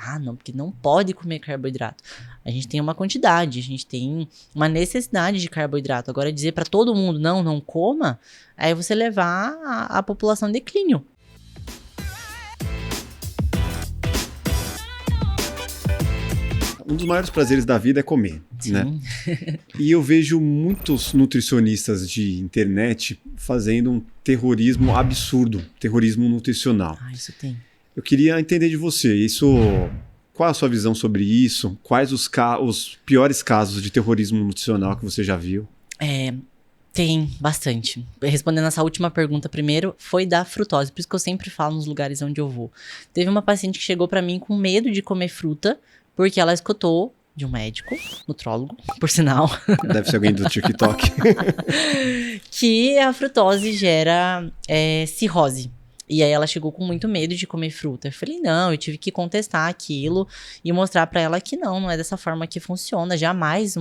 Ah, não, porque não pode comer carboidrato. A gente tem uma quantidade, a gente tem uma necessidade de carboidrato. Agora, dizer para todo mundo, não coma, aí você levar a população em declínio. Um dos maiores prazeres da vida é comer, Sim. né? E eu vejo muitos nutricionistas de internet fazendo um terrorismo absurdo, terrorismo nutricional. Ah, isso tem. Eu queria entender de você, qual a sua visão sobre isso? Quais os piores casos de terrorismo nutricional que você já viu? Tem bastante. Respondendo essa última pergunta primeiro, foi da frutose. Por isso que eu sempre falo nos lugares onde eu vou. Teve uma paciente que chegou pra mim com medo de comer fruta, porque ela escutou de um médico, nutrólogo, por sinal. Deve ser alguém do TikTok. Que a frutose gera cirrose. E aí ela chegou com muito medo de comer fruta. Eu falei, não, eu tive que contestar aquilo e mostrar pra ela que não é dessa forma que funciona. Jamais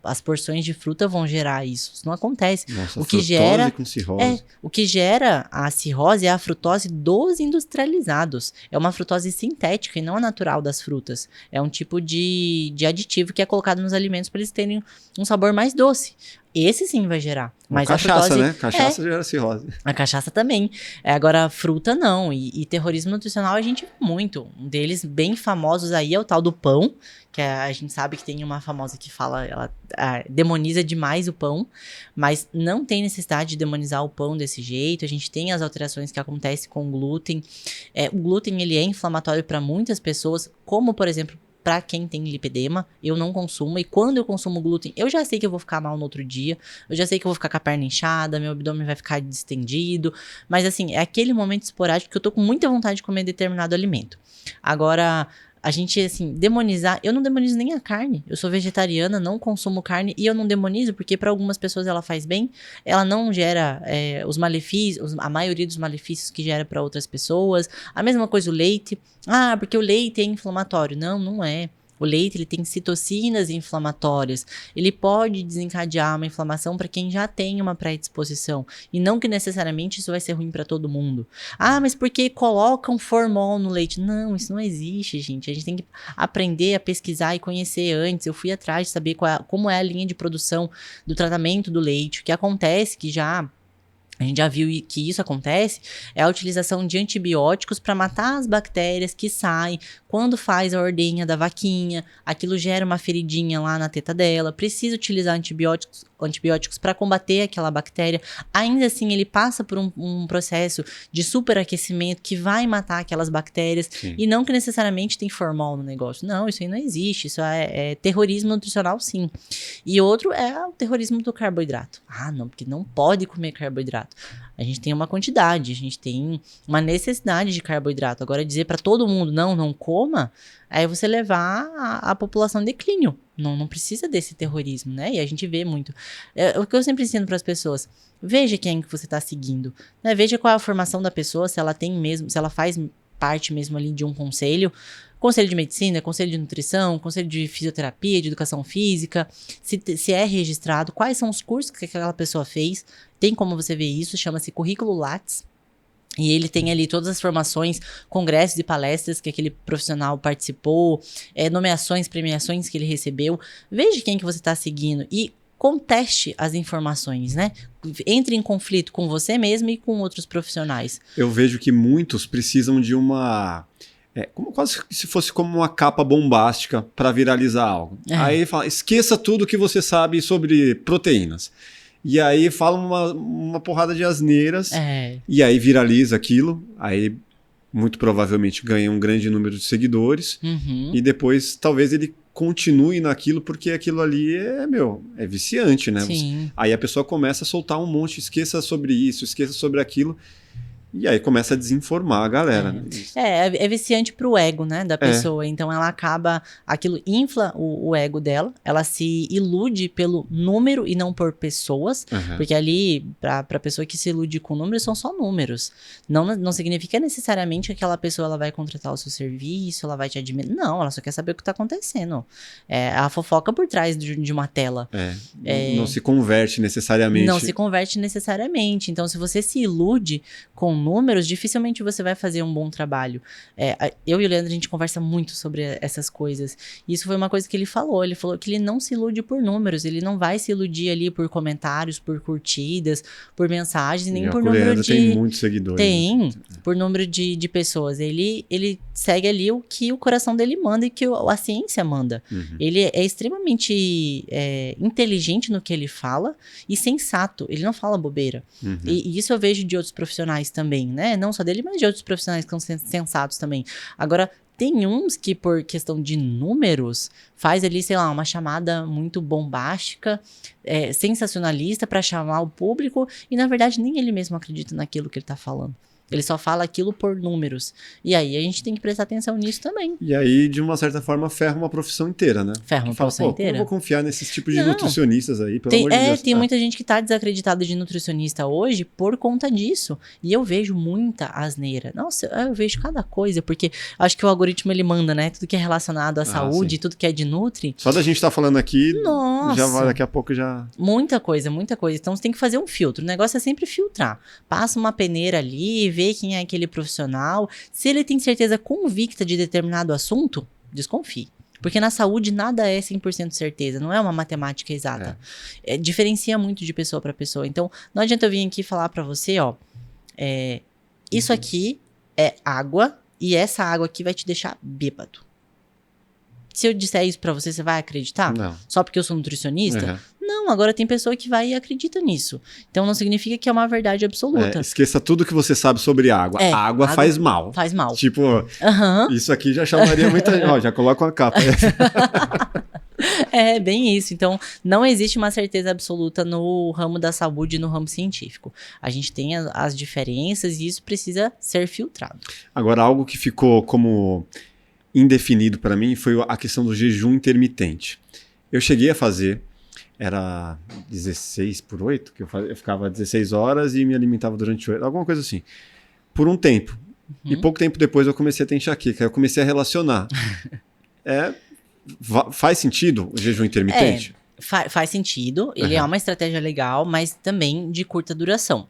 as porções de fruta vão gerar isso. Isso não acontece. Nossa, o que frutose gera com cirrose. o que gera a cirrose é a frutose dos industrializados. É uma frutose sintética e não a natural das frutas. É um tipo de aditivo que é colocado nos alimentos para eles terem um sabor mais doce. Esse sim vai gerar. Mas cachaça, a frutose, né? Cachaça gera cirrose. A cachaça também. Agora, a fruta não. E terrorismo nutricional a gente vê muito. Um deles bem famosos aí é o tal do pão, que a gente sabe que tem uma famosa que fala, ela demoniza demais o pão, mas não tem necessidade de demonizar o pão desse jeito. A gente tem as alterações que acontecem com o glúten. O glúten, ele é inflamatório para muitas pessoas, como, por exemplo, para quem tem lipedema, eu não consumo. E quando eu consumo glúten, eu já sei que eu vou ficar mal no outro dia. Eu já sei que eu vou ficar com a perna inchada, meu abdômen vai ficar distendido. Mas assim, é aquele momento esporádico que eu tô com muita vontade de comer determinado alimento. Agora, a gente, assim, demonizar... Eu não demonizo nem a carne. Eu sou vegetariana, não consumo carne. E eu não demonizo porque para algumas pessoas ela faz bem. Ela não gera os malefícios, a maioria dos malefícios que gera para outras pessoas. A mesma coisa o leite. Ah, porque o leite é inflamatório. Não, não é. O leite, ele tem citocinas inflamatórias. Ele pode desencadear uma inflamação para quem já tem uma predisposição. E não que necessariamente isso vai ser ruim para todo mundo. Ah, mas porque colocam formol no leite? Não, isso não existe, gente. A gente tem que aprender a pesquisar e conhecer antes. Eu fui atrás de saber como é a linha de produção do tratamento do leite. O que acontece que a gente já viu que isso acontece, é a utilização de antibióticos para matar as bactérias que saem quando faz a ordenha da vaquinha, aquilo gera uma feridinha lá na teta dela, precisa utilizar antibióticos para combater aquela bactéria. Ainda assim, ele passa por um processo de superaquecimento que vai matar aquelas bactérias. Sim. E não que necessariamente tem formol no negócio. Não, isso aí não existe, isso é terrorismo nutricional, sim. E outro é o terrorismo do carboidrato. Ah, não, porque não pode comer carboidrato. A gente tem uma quantidade, a gente tem uma necessidade de carboidrato. Agora, dizer para todo mundo, não coma, aí você levar a população em declínio. Não precisa desse terrorismo, né? E a gente vê muito. O que eu sempre ensino para as pessoas, veja quem que você está seguindo, né? Veja qual é a formação da pessoa, se ela tem mesmo, se ela faz parte mesmo ali de um conselho de medicina, conselho de nutrição, conselho de fisioterapia, de educação física, se é registrado, quais são os cursos que aquela pessoa fez, tem como você ver isso, chama-se Currículo Lattes, e ele tem ali todas as formações, congressos e palestras que aquele profissional participou, nomeações, premiações que ele recebeu, veja quem que você está seguindo e conteste as informações, né? Entre em conflito com você mesmo e com outros profissionais. Eu vejo que muitos precisam de quase se fosse como uma capa bombástica para viralizar algo. Aí fala, esqueça tudo que você sabe sobre proteínas. E aí fala uma porrada de asneiras e aí viraliza aquilo. Aí muito provavelmente ganha um grande número de seguidores. E depois talvez ele continue naquilo porque aquilo ali é viciante, né? Aí a pessoa começa a soltar um monte, esqueça sobre isso, esqueça sobre aquilo. E aí começa a desinformar a galera. Né? É viciante pro ego, né, da pessoa. Então ela acaba, aquilo infla o ego dela, ela se ilude pelo número e não por pessoas, porque ali, pra pessoa que se ilude com números, são só números. Não significa necessariamente que aquela pessoa ela vai contratar o seu serviço, ela vai te admirar. Não, ela só quer saber o que tá acontecendo. A fofoca por trás de uma tela. Não se converte necessariamente. Não se converte necessariamente. Então, se você se ilude com números, dificilmente você vai fazer um bom trabalho. Eu e o Leandro, a gente conversa muito sobre essas coisas. E isso foi uma coisa que ele falou. Ele falou que ele não se ilude por números. Ele não vai se iludir ali por comentários, por curtidas, por mensagens, nem por número de... tem muitos seguidores. Tem, por número de pessoas. Ele segue ali o que o coração dele manda e que a ciência manda. Ele é extremamente inteligente no que ele fala e sensato. Ele não fala bobeira. E isso eu vejo de outros profissionais também, né? Não só dele, mas de outros profissionais que são sensatos também. Agora, tem uns que, por questão de números, faz ali, sei lá, uma chamada muito bombástica, sensacionalista para chamar o público e, na verdade, nem ele mesmo acredita naquilo que ele tá falando. Ele só fala aquilo por números. E aí a gente tem que prestar atenção nisso também. E aí, de uma certa forma, ferra uma profissão inteira, né? Ferra uma profissão inteira. Eu vou confiar nesses tipos de nutricionistas aí, pelo amor de Deus. Tem muita gente que tá desacreditada de nutricionista hoje por conta disso. E eu vejo muita asneira. Nossa, eu vejo cada coisa, porque acho que o algoritmo ele manda, né? Tudo que é relacionado à saúde, tudo que é de nutri. Só da gente estar falando aqui, nossa, já vai, daqui a pouco já... Muita coisa, muita coisa. Então você tem que fazer um filtro. O negócio é sempre filtrar. Passa uma peneira ali, vê quem é aquele profissional. Se ele tem certeza convicta de determinado assunto, desconfie. Porque na saúde nada é 100% certeza, não é uma matemática exata. Diferencia muito de pessoa para pessoa. Então, não adianta eu vir aqui falar para você, ó, isso aqui é água e essa água aqui vai te deixar bêbado. Se eu disser isso pra você, você vai acreditar? Não. Só porque eu sou nutricionista? Não, agora tem pessoa que vai e acredita nisso. Então não significa que é uma verdade absoluta. Esqueça tudo que você sabe sobre água. Água faz mal. Faz mal. Tipo, isso aqui já chamaria muita gente. Ó, já coloca uma capa. É bem isso. Então, não existe uma certeza absoluta no ramo da saúde e no ramo científico. A gente tem as diferenças e isso precisa ser filtrado. Agora, algo que ficou como indefinido para mim foi a questão do jejum intermitente. Eu cheguei a fazer, era 16/8, que eu ficava 16 horas e me alimentava durante 8, alguma coisa assim, por um tempo. E pouco tempo depois eu comecei a ter enxaqueca, eu comecei a relacionar. Faz sentido o jejum intermitente? Faz sentido, ele é uma estratégia legal, mas também de curta duração.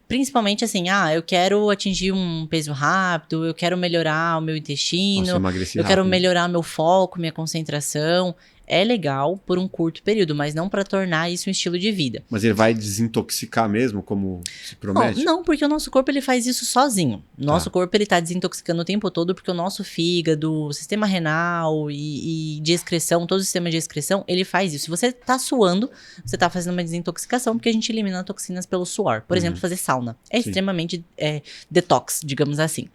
Principalmente assim, eu quero atingir um peso rápido, eu quero melhorar o meu intestino, eu quero melhorar meu foco, minha concentração. É legal por um curto período, mas não para tornar isso um estilo de vida. Mas ele vai desintoxicar mesmo, como se promete? Não, porque o nosso corpo ele faz isso sozinho. Nosso corpo ele tá desintoxicando o tempo todo porque o nosso fígado, o sistema renal e de excreção, todo o sistema de excreção, ele faz isso. Se você tá suando, você tá fazendo uma desintoxicação porque a gente elimina toxinas pelo suor. Por exemplo, fazer sauna. É extremamente detox, digamos assim.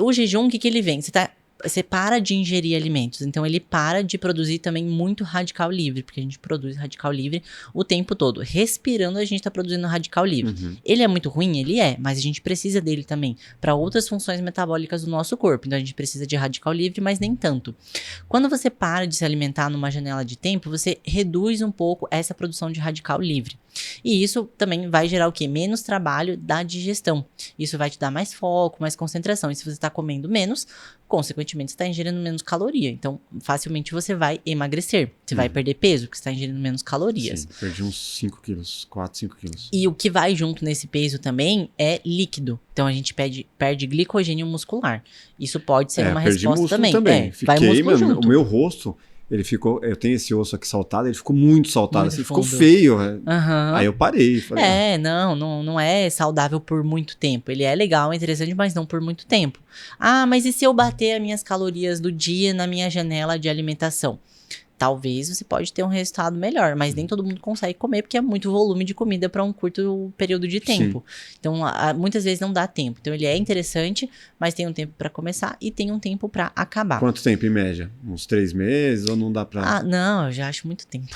O jejum, o que ele vem? Você para de ingerir alimentos, então ele para de produzir também muito radical livre, porque a gente produz radical livre o tempo todo. Respirando, a gente está produzindo radical livre. Ele é muito ruim? Ele é, mas a gente precisa dele também para outras funções metabólicas do nosso corpo. Então a gente precisa de radical livre, mas nem tanto. Quando você para de se alimentar numa janela de tempo, você reduz um pouco essa produção de radical livre. E isso também vai gerar o quê? Menos trabalho da digestão. Isso vai te dar mais foco, mais concentração. E se você está comendo menos, consequentemente você está ingerindo menos caloria. Então, facilmente você vai emagrecer. Você vai perder peso, porque você está ingerindo menos calorias. Sim, perdi uns 5 quilos, 4, 5 quilos. E o que vai junto nesse peso também é líquido. Então, a gente perde glicogênio muscular. Isso pode ser uma resposta também. Vai músculo junto. O meu rosto... Ele ficou, eu tenho esse osso aqui saltado, ele ficou muito saltado, assim, ficou feio. Aí eu parei. Falei, não é saudável por muito tempo. Ele é legal, é interessante, mas não por muito tempo. Mas e se eu bater as minhas calorias do dia na minha janela de alimentação? Talvez você pode ter um resultado melhor, mas nem todo mundo consegue comer, porque é muito volume de comida para um curto período de tempo. Sim. Então, muitas vezes não dá tempo. Então, ele é interessante, mas tem um tempo para começar e tem um tempo para acabar. Quanto tempo, em média? Uns 3 meses ou não dá para... Não, eu já acho muito tempo.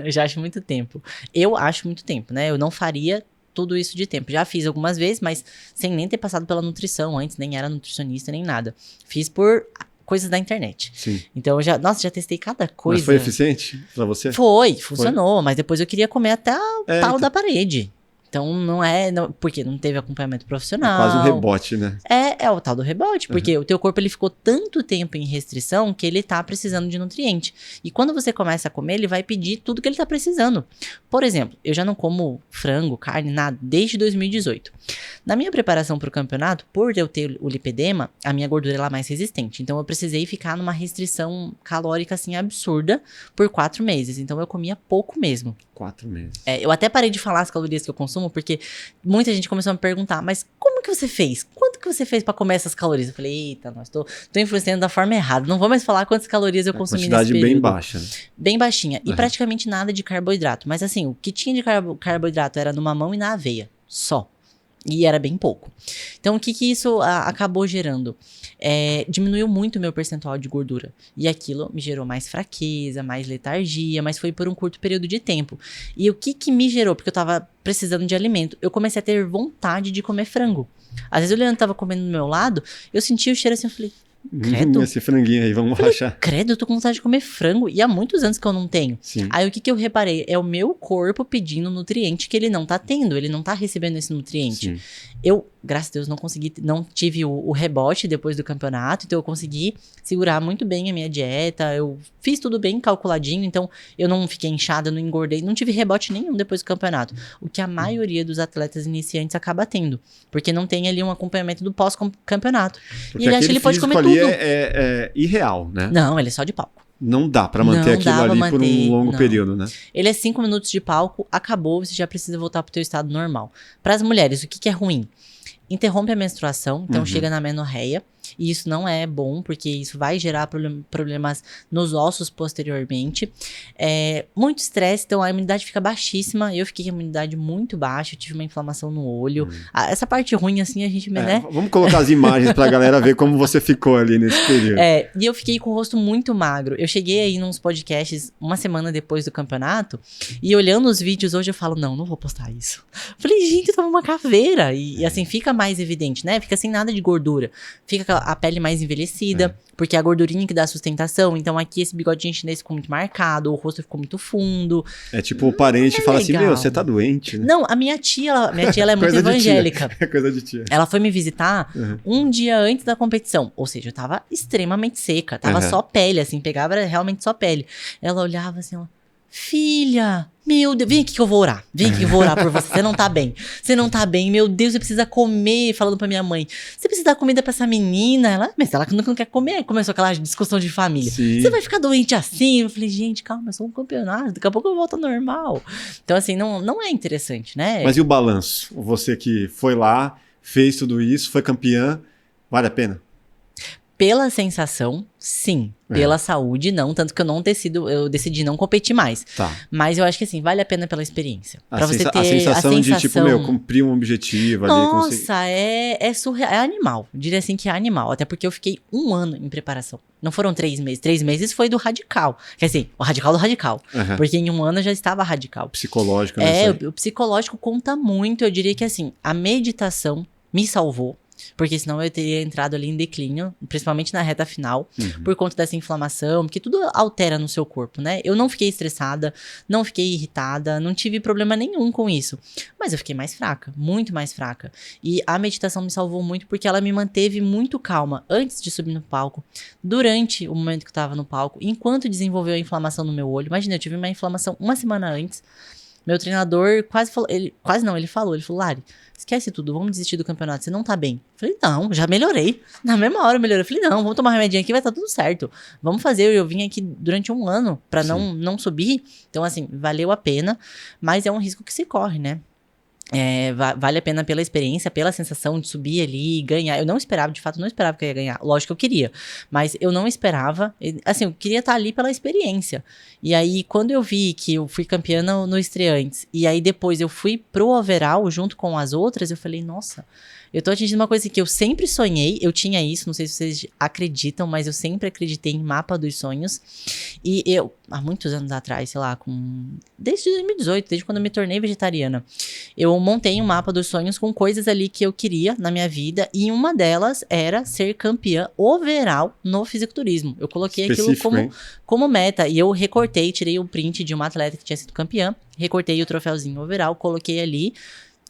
Eu já acho muito tempo. Eu acho muito tempo, né? Eu não faria tudo isso de tempo. Já fiz algumas vezes, mas sem nem ter passado pela nutrição antes, nem era nutricionista, nem nada. Fiz por... coisas da internet. Sim. Então, eu já testei cada coisa. Mas foi eficiente pra você? Funcionou, mas depois eu queria comer até o talo da parede. Então, porque não teve acompanhamento É profissional. quase um rebote, né? É o tal do rebote, porque o teu corpo ele ficou tanto tempo em restrição que ele tá precisando de nutriente. E quando você começa a comer, ele vai pedir tudo que ele tá precisando. Por exemplo, eu já não como frango, carne, nada, desde 2018. Na minha preparação para o campeonato, por eu ter o lipedema, a minha gordura ela é mais resistente. Então, eu precisei ficar numa restrição calórica, assim, absurda por 4 meses. Então, eu comia pouco mesmo. 4 meses. Eu até parei de falar as calorias que eu consumo, porque muita gente começou a me perguntar, mas como que você fez? Quanto que você fez pra comer essas calorias? Eu falei, eita, tô influenciando da forma errada. Não vou mais falar quantas calorias eu consumi nesse período. Quantidade bem baixa, né? Bem baixinha. E praticamente nada de carboidrato. Mas assim, o que tinha de carboidrato era no mamão e na aveia. Só. E era bem pouco. Então, o que isso acabou gerando? Diminuiu muito o meu percentual de gordura. E aquilo me gerou mais fraqueza, mais letargia, mas foi por um curto período de tempo. E o que me gerou? Porque eu tava precisando de alimento. Eu comecei a ter vontade de comer frango. Às vezes o Leandro tava comendo do meu lado, eu sentia o cheiro assim, eu falei, credo. Esse franguinho aí, vamos rachar. Credo, eu tô com vontade de comer frango. E há muitos anos que eu não tenho. Sim. Aí o que eu reparei? É o meu corpo pedindo nutriente que ele não tá tendo. Ele não tá recebendo esse nutriente. Sim. Eu, graças a Deus, não tive o rebote depois do campeonato. Então eu consegui segurar muito bem a minha dieta. Eu fiz tudo bem calculadinho. Então eu não fiquei inchada, não engordei. Não tive rebote nenhum depois do campeonato. O que a maioria dos atletas iniciantes acaba tendo. Porque não tem ali um acompanhamento do pós-campeonato. Porque e ele acha que ele pode comer tudo. É irreal, né? Não, ele é só de palco. Não dá pra manter aquilo ali por um longo período, né? Ele é 5 minutos de palco, acabou, você já precisa voltar pro teu estado normal. Para as mulheres, o que é ruim? Interrompe a menstruação, então chega na menorreia. E isso não é bom, porque isso vai gerar problemas nos ossos posteriormente. Muito estresse, então a imunidade fica baixíssima. Eu fiquei com a imunidade muito baixa, eu tive uma inflamação no olho. Essa parte ruim, assim, a gente... né? Vamos colocar as imagens pra galera ver como você ficou ali nesse período. E eu fiquei com o rosto muito magro. Eu cheguei aí nos podcasts uma semana depois do campeonato, e olhando os vídeos hoje eu falo, não vou postar isso. Falei, gente, eu tava uma caveira. E assim, fica mais evidente, né? Fica sem nada de gordura. Fica a pele mais envelhecida, porque é a gordurinha que dá sustentação. Então aqui esse bigodinho chinês ficou muito marcado, o rosto ficou muito fundo. É tipo o parente fala assim, meu, você tá doente, né? Não, a minha tia ela é muito evangélica. É coisa de tia. Ela foi me visitar um dia antes da competição. Ou seja, eu tava extremamente seca, tava só pele, assim, pegava realmente só pele. Ela olhava assim, ó, filha, meu Deus, vem aqui que eu vou orar. Vem aqui que eu vou orar por você. Você não tá bem. Você não tá bem. Meu Deus, você precisa comer. Falando pra minha mãe. Você precisa dar comida pra essa menina. Mas ela não quer comer. Começou aquela discussão de família. Sim. Você vai ficar doente assim? Eu falei, gente, calma, é só um campeonato. Daqui a pouco eu volto ao normal. Então, assim, não é interessante, né? Mas e o balanço? Você que foi lá, fez tudo isso, foi campeã, vale a pena? Pela sensação, sim. Pela saúde, não. Tanto que eu decidi não competir mais. Tá. Mas eu acho que assim, vale a pena pela experiência. Pra você ter a sensação de, tipo, cumprir um objetivo ali. Nossa, é surreal. É animal. Eu diria assim que é animal. Até porque eu fiquei 1 ano em preparação. Não foram 3 meses. 3 meses foi do radical. Quer dizer, o radical do radical. Porque em 1 ano eu já estava radical. Psicológico, né? O psicológico conta muito. Eu diria que assim, a meditação me salvou. Porque senão eu teria entrado ali em declínio, principalmente na reta final, por conta dessa inflamação, porque tudo altera no seu corpo, né? Eu não fiquei estressada, não fiquei irritada, não tive problema nenhum com isso. Mas eu fiquei mais fraca, muito mais fraca. E a meditação me salvou muito porque ela me manteve muito calma antes de subir no palco, durante o momento que eu tava no palco, enquanto desenvolveu a inflamação no meu olho. Imagina, eu tive uma inflamação 1 semana antes. Meu treinador quase falou, ele falou, Lari, esquece tudo, vamos desistir do campeonato, você não tá bem. Eu falei, não, já melhorei. Na mesma hora eu melhorei. Eu falei, não, vamos tomar um remedinho aqui, vai estar tudo certo. Vamos fazer, eu vim aqui durante 1 ano pra não subir. Então, assim, valeu a pena, mas é um risco que se corre, né? Vale a pena pela experiência, pela sensação de subir ali e ganhar. Eu não esperava, de fato, não esperava que eu ia ganhar. Lógico que eu queria, mas eu não esperava. Assim, eu queria estar ali pela experiência. E aí, quando eu vi que eu fui campeã no estreantes, e aí depois eu fui pro overall junto com as outras, eu falei, nossa, eu tô atingindo uma coisa que eu sempre sonhei. Eu tinha isso, não sei se vocês acreditam, mas eu sempre acreditei em mapa dos sonhos. E eu, há muitos anos atrás, sei lá, desde 2018, desde quando eu me tornei vegetariana, eu montei um mapa dos sonhos com coisas ali que eu queria na minha vida. E uma delas era ser campeã overall no fisiculturismo. Eu coloquei aquilo como meta. E eu recortei, tirei o print de uma atleta que tinha sido campeã, recortei o troféuzinho overall, coloquei ali.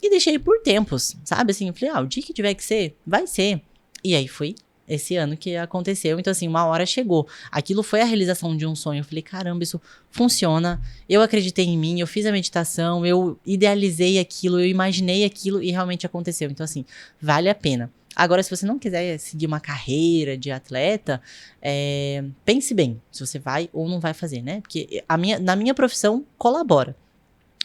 E deixei por tempos, sabe? Assim, eu falei, o dia que tiver que ser, vai ser. E aí foi esse ano que aconteceu. Então, assim, uma hora chegou. Aquilo foi a realização de um sonho. Eu falei, caramba, isso funciona. Eu acreditei em mim, eu fiz a meditação, eu idealizei aquilo, eu imaginei aquilo e realmente aconteceu. Então, assim, vale a pena. Agora, se você não quiser seguir uma carreira de atleta, pense bem se você vai ou não vai fazer, né? Porque na minha profissão colabora.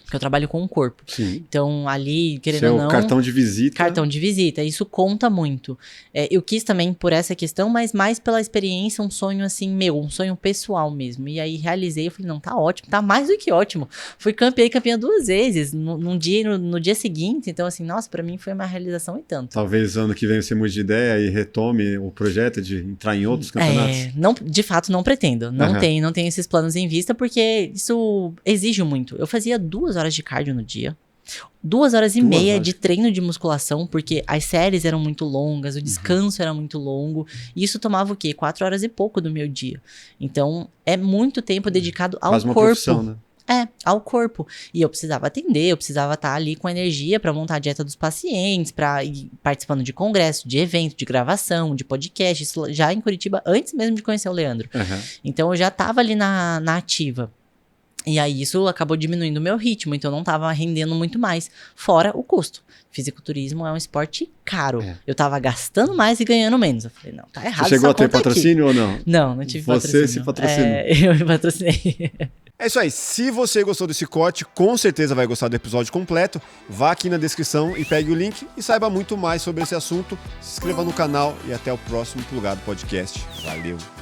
Porque eu trabalho com o corpo. Sim. Então, ali, querendo ou não... cartão de visita. Cartão de visita. Isso conta muito. Eu quis também por essa questão, mas mais pela experiência, um sonho assim, um sonho pessoal mesmo. E aí, realizei, eu falei, não, tá ótimo, tá mais do que ótimo. Fui campeã 2 vezes, no dia seguinte. Então, assim, nossa, pra mim foi uma realização e tanto. Talvez ano que vem você mude de ideia e retome o projeto de entrar em outros campeonatos. Não, de fato, não pretendo. Não tenho esses planos em vista, porque isso exige muito. Eu fazia 2 horas de cardio no dia. 2 horas e meia de treino de musculação, porque as séries eram muito longas, o descanso era muito longo. E isso tomava o quê? 4 horas e pouco do meu dia. Então, é muito tempo dedicado ao corpo. Profissão, né? Ao corpo. E eu precisava atender, eu precisava estar ali com energia para montar a dieta dos pacientes, para ir participando de congresso, de evento, de gravação, de podcast. Isso já em Curitiba, antes mesmo de conhecer o Leandro. Então, eu já estava ali na ativa. E aí, isso acabou diminuindo o meu ritmo, então eu não tava rendendo muito mais, fora o custo. Fisiculturismo é um esporte caro. Eu tava gastando mais e ganhando menos. Eu falei, não, tá errado. Você chegou a ter patrocínio ou não? Não tive patrocínio. Você se patrocinou. Eu me patrocinei. É isso aí, se você gostou desse corte, com certeza vai gostar do episódio completo. Vá aqui na descrição e pegue o link e saiba muito mais sobre esse assunto. Se inscreva no canal e até o próximo Plugado Podcast. Valeu!